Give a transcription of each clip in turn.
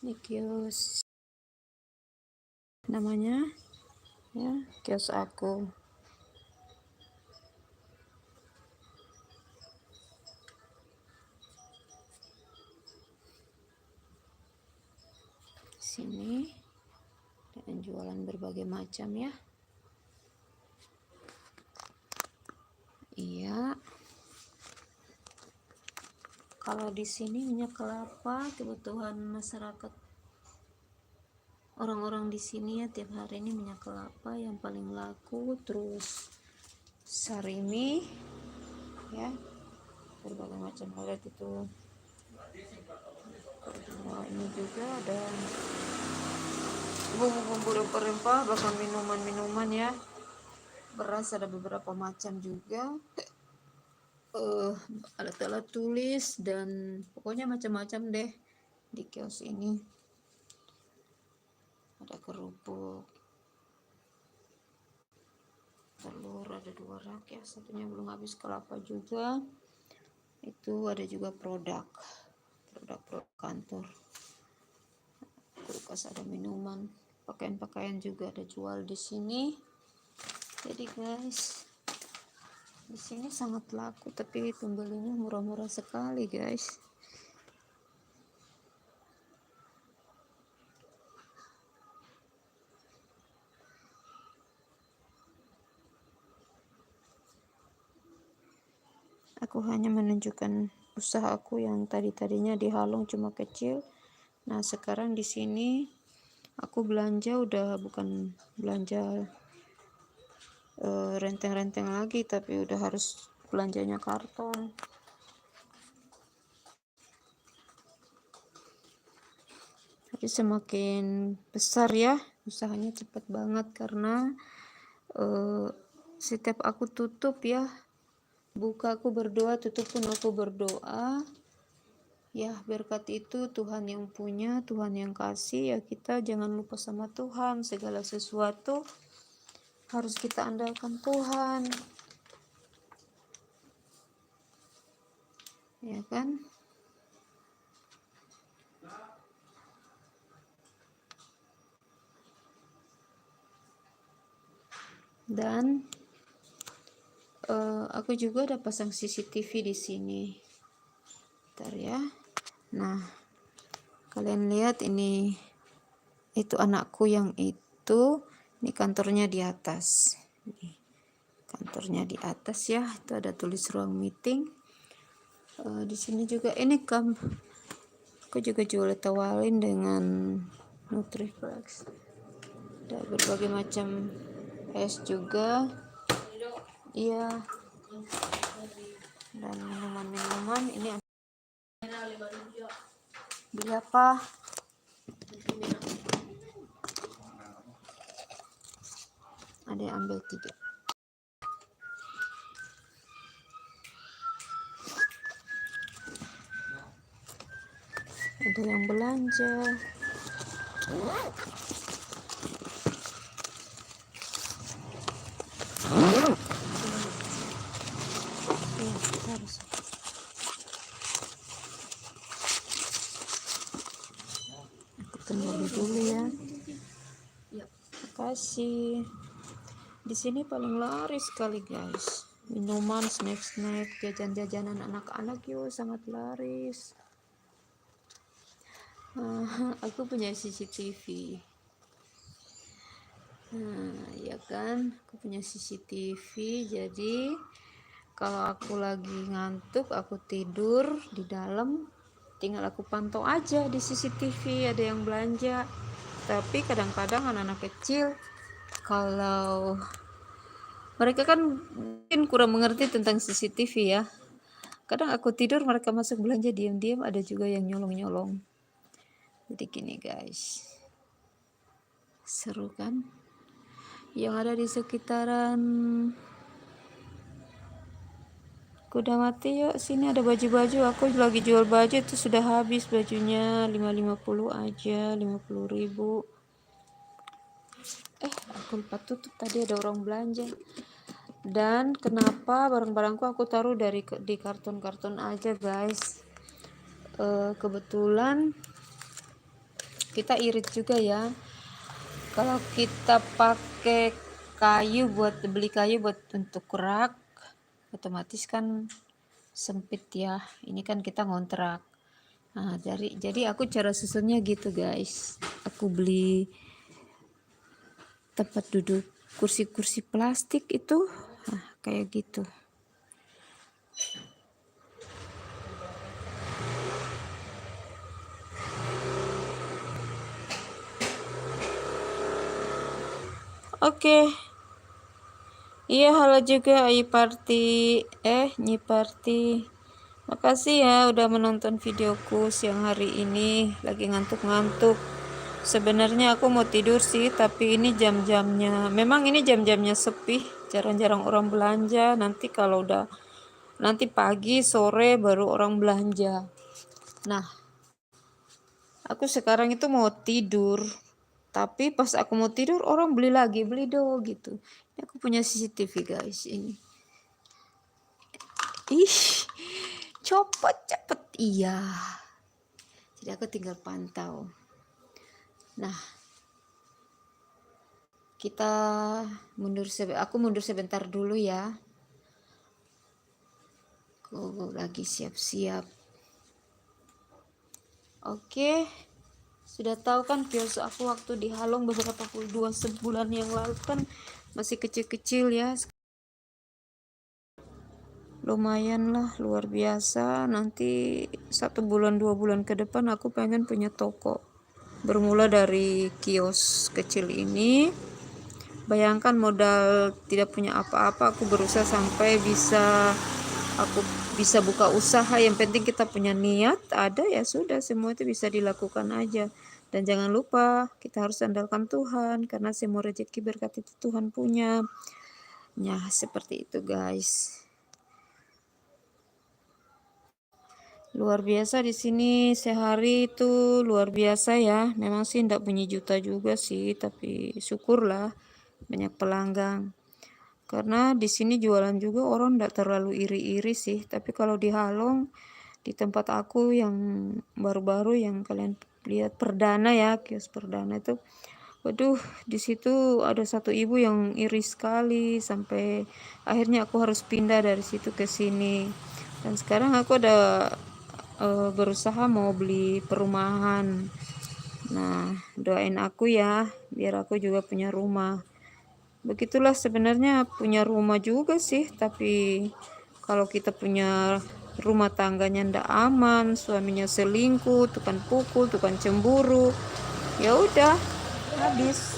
Ini kios namanya ya, kios aku. Sini dan jualan berbagai macam ya. Iya. Kalau di sini minyak kelapa kebutuhan masyarakat orang-orang di sini ya, tiap hari ini minyak kelapa yang paling laku, terus sarimi ya, berbagai macam merek itu. Nah, ini juga ada bumbu-bumbu rempah-rempah, bahkan minuman-minuman ya, beras ada beberapa macam juga, alat-alat tulis dan pokoknya macam-macam deh di kios ini. Ada kerupuk, telur, ada 2 rak ya, satunya belum habis, kelapa juga. Itu ada juga produk kantor, kulkas, ada minuman, pakaian-pakaian juga ada jual di sini. Jadi guys, di sini sangat laku, tapi pembelinya murah-murah sekali guys. Aku hanya menunjukkan usahaku yang tadinya di Halong cuma kecil. Nah, sekarang di sini aku belanja udah bukan belanja renteng-renteng lagi, tapi udah harus belanjanya karton. Tapi semakin besar ya, usahanya cepat banget karena setiap aku tutup ya, buka aku berdoa, tutup pun aku berdoa. Ya, berkat itu Tuhan yang punya, Tuhan yang kasih ya, kita jangan lupa sama Tuhan. Segala sesuatu harus kita andalkan Tuhan. Ya kan? Dan aku juga ada pasang CCTV di sini. Bentar ya. Nah, kalian lihat ini, itu anakku yang itu, ini kantornya di atas. Ini kantornya di atas ya, itu ada tulis ruang meeting. Di sini juga ini aku juga jual tawalin dengan Nutriflex. Ada berbagai macam es juga. Iya. Dan minuman-minuman ini beli apa? Ada yang ambil 3. Ada yang belanja. Harus. Aku kembali dulu ya. Makasih. Di sini paling laris sekali guys. Minuman, snack-snack, jajan-jajanan anak-anak yuk sangat laris. Aku punya CCTV. Ya kan, aku punya CCTV. Jadi kalau aku lagi ngantuk, aku tidur di dalam, tinggal aku pantau aja di CCTV ada yang belanja. Tapi kadang-kadang anak-anak kecil, kalau mereka kan mungkin kurang mengerti tentang CCTV ya, kadang aku tidur mereka masuk belanja diam-diam, ada juga yang nyolong-nyolong. Jadi gini guys, seru kan? Yang ada di sekitaran Kuda Mati yuk sini, ada baju-baju, aku lagi jual baju, itu sudah habis bajunya, 550 aja, 50.000. Aku lupa tutup tadi, ada orang belanja. Dan kenapa barang-barangku aku taruh di karton-karton aja guys, kebetulan kita irit juga ya. Kalau kita pakai kayu beli kayu buat untuk rak, otomatis kan sempit ya. Ini kan kita ngontrak. Nah, jadi aku cara susunnya gitu guys. Aku beli tempat duduk kursi-kursi plastik itu, nah, kayak gitu. Oke. Iya, halo juga Nyi Party. Makasih ya udah menonton videoku siang hari ini. Lagi ngantuk-ngantuk. Sebenarnya aku mau tidur sih, tapi ini jam-jamnya. Memang ini jam-jamnya sepi, jarang-jarang orang belanja. Nanti pagi, sore baru orang belanja. Nah, aku sekarang itu mau tidur. Tapi pas aku mau tidur orang beli do gitu. Ini aku punya CCTV guys ini. Ih, cepet iya. Jadi aku tinggal pantau. Nah, kita aku mundur sebentar dulu ya. Aku lagi siap-siap. Oke. Sudah tahu kan kios aku waktu di Halong beberapa 2 sebulan yang lalu kan masih kecil-kecil ya. Lumayan lah, luar biasa. Nanti 1 bulan 2 bulan ke depan aku pengen punya toko. Bermula dari kios kecil ini. Bayangkan modal tidak punya apa-apa, aku berusaha sampai aku bisa buka usaha. Yang penting kita punya niat, ada ya sudah, semua itu bisa dilakukan aja. Dan jangan lupa kita harus andalkan Tuhan, karena semua rezeki berkat itu Tuhan punya. Ya, seperti itu guys. Luar biasa di sini, sehari itu luar biasa ya. Memang sih enggak punya juta juga sih, tapi syukurlah banyak pelanggan. Karena di sini jualan juga orang enggak terlalu iri-iri sih. Tapi kalau di Halong, di tempat aku yang baru-baru yang kalian lihat perdana ya, kios perdana itu, waduh, di situ ada satu ibu yang iri sekali sampai akhirnya aku harus pindah dari situ ke sini. Dan sekarang aku ada berusaha mau beli perumahan. Nah, doain aku ya, biar aku juga punya rumah. Begitulah sebenarnya punya rumah juga sih, tapi kalau kita punya rumah tangganya ndak aman, suaminya selingkuh, tukang pukul, tukang cemburu, ya udah habis.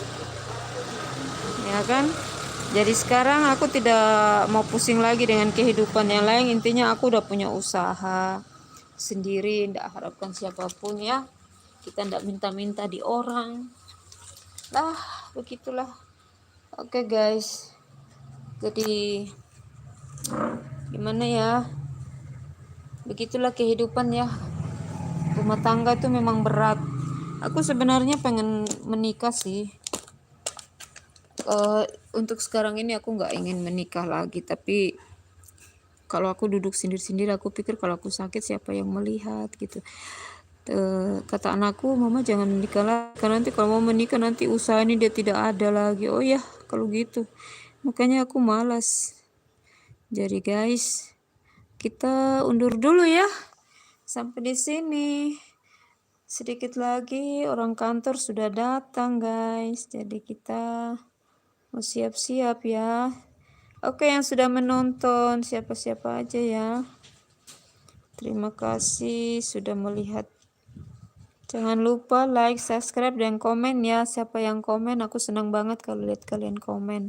Ya kan? Jadi sekarang aku tidak mau pusing lagi dengan kehidupan yang lain. Intinya aku udah punya usaha sendiri, ndak harapkan siapapun ya. Kita ndak minta-minta di orang. Lah, begitulah. Oke guys. Jadi gimana ya? Begitulah kehidupan ya. Rumah tangga itu memang berat. Aku sebenarnya pengen menikah sih. Untuk sekarang ini aku nggak ingin menikah lagi, tapi kalau aku duduk sendiri-sendiri aku pikir kalau aku sakit siapa yang melihat gitu. Kata anakku, mama jangan menikah lagi, karena nanti kalau mau menikah nanti usaha ini dia tidak ada lagi. Oh ya, kalau gitu makanya aku malas. Jadi guys, kita undur dulu ya sampai di sini. Sedikit lagi orang kantor sudah datang guys, jadi kita mau siap-siap ya. Oke, yang sudah menonton siapa-siapa aja ya, terima kasih sudah melihat. Jangan lupa like, subscribe, dan komen ya. Siapa yang komen, aku senang banget kalau lihat kalian komen.